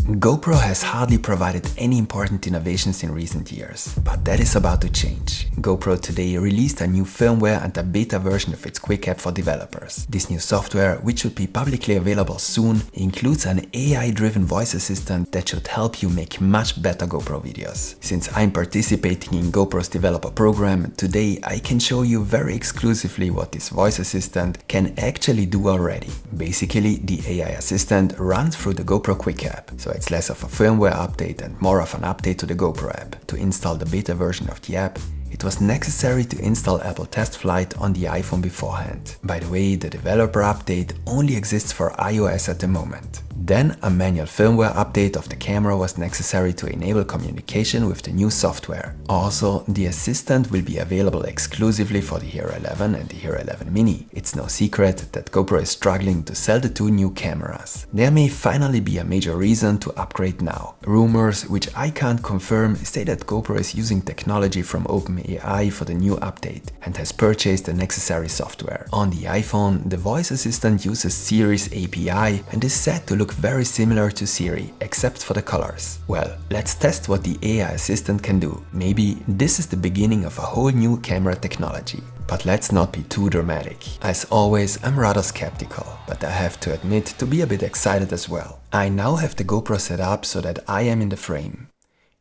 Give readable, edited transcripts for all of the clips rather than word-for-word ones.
GoPro has hardly provided any important innovations in recent years, but that is about to change. GoPro today released a new firmware and a beta version of its Quik App for developers. This new software, which should be publicly available soon, includes an AI-driven voice assistant that should help you make much better GoPro videos. Since I'm participating in GoPro's developer program, today I can show you very exclusively what this voice assistant can actually do already. Basically, the AI assistant runs through the GoPro Quik App, so it's less of a firmware update and more of an update to the GoPro app. To install the beta version of the app, it was necessary to install Apple Test Flight on the iPhone beforehand. By the way, the developer update only exists for iOS at the moment. Then a manual firmware update of the camera was necessary to enable communication with the new software. Also, the assistant will be available exclusively for the Hero 11 and the Hero 11 Mini. It's no secret that GoPro is struggling to sell the two new cameras. There may finally be a major reason to upgrade now. Rumors, which I can't confirm, say that GoPro is using technology from OpenAI for the new update and has purchased the necessary software. On the iPhone, the voice assistant uses Siri's API and is said to look very similar to Siri, except for the colors. Well, let's test what the AI assistant can do. Maybe this is the beginning of a whole new camera technology. But let's not be too dramatic. As always, I'm rather skeptical, but I have to admit to be a bit excited as well. I now have the GoPro set up so that I am in the frame.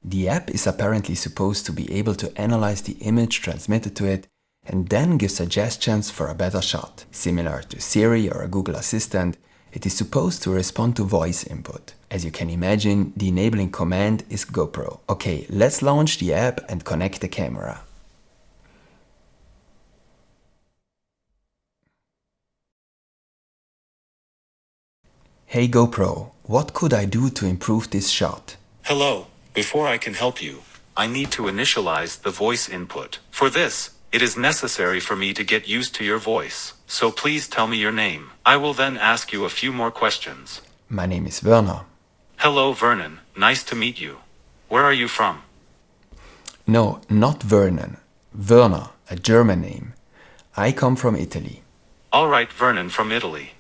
The app is apparently supposed to be able to analyze the image transmitted to it and then give suggestions for a better shot. Similar to Siri or a Google Assistant, it is supposed to respond to voice input. As you can imagine, the enabling command is GoPro. Okay, let's launch the app and connect the camera. Hey GoPro, what could I do to improve this shot? Hello, before I can help you, I need to initialize the voice input. For this, it is necessary for me to get used to your voice. So please tell me your name. I will then ask you a few more questions. My name is Werner. Hello Vernon, nice to meet you. Where are you from? No, not Vernon. Werner, a German name. I come from Italy. Alright Vernon from Italy.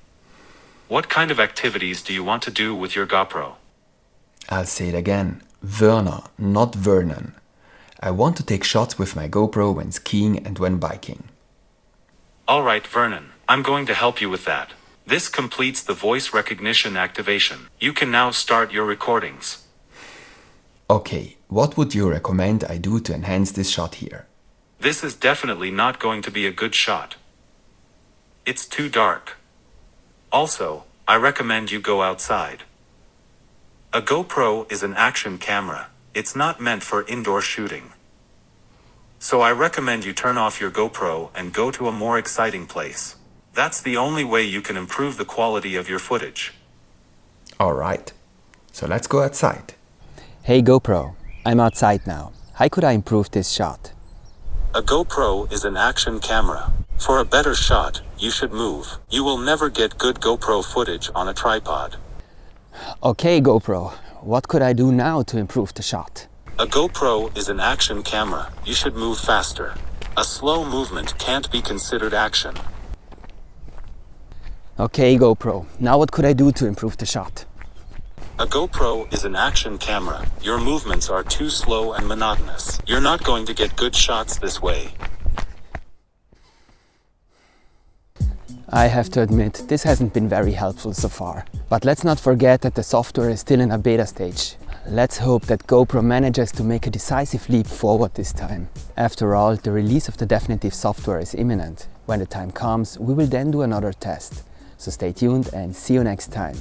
What kind of activities do you want to do with your GoPro? I'll say it again. Werner, not Vernon. I want to take shots with my GoPro when skiing and when biking. Alright Vernon, I'm going to help you with that. This completes the voice recognition activation. You can now start your recordings. Okay, what would you recommend I do to enhance this shot here? This is definitely not going to be a good shot. It's too dark. Also, I recommend you go outside. A GoPro is an action camera. It's not meant for indoor shooting. So I recommend you turn off your GoPro and go to a more exciting place. That's the only way you can improve the quality of your footage. Alright, so let's go outside. Hey GoPro, I'm outside now. How could I improve this shot? A GoPro is an action camera. For a better shot, you should move. You will never get good GoPro footage on a tripod. Okay GoPro, what could I do now to improve the shot? A GoPro is an action camera. You should move faster. A slow movement can't be considered action. Okay GoPro, now what could I do to improve the shot? A GoPro is an action camera. Your movements are too slow and monotonous. You're not going to get good shots this way. I have to admit, this hasn't been very helpful so far. But let's not forget that the software is still in a beta stage. Let's hope that GoPro manages to make a decisive leap forward this time. After all, the release of the definitive software is imminent. When the time comes, we will then do another test. So stay tuned and see you next time.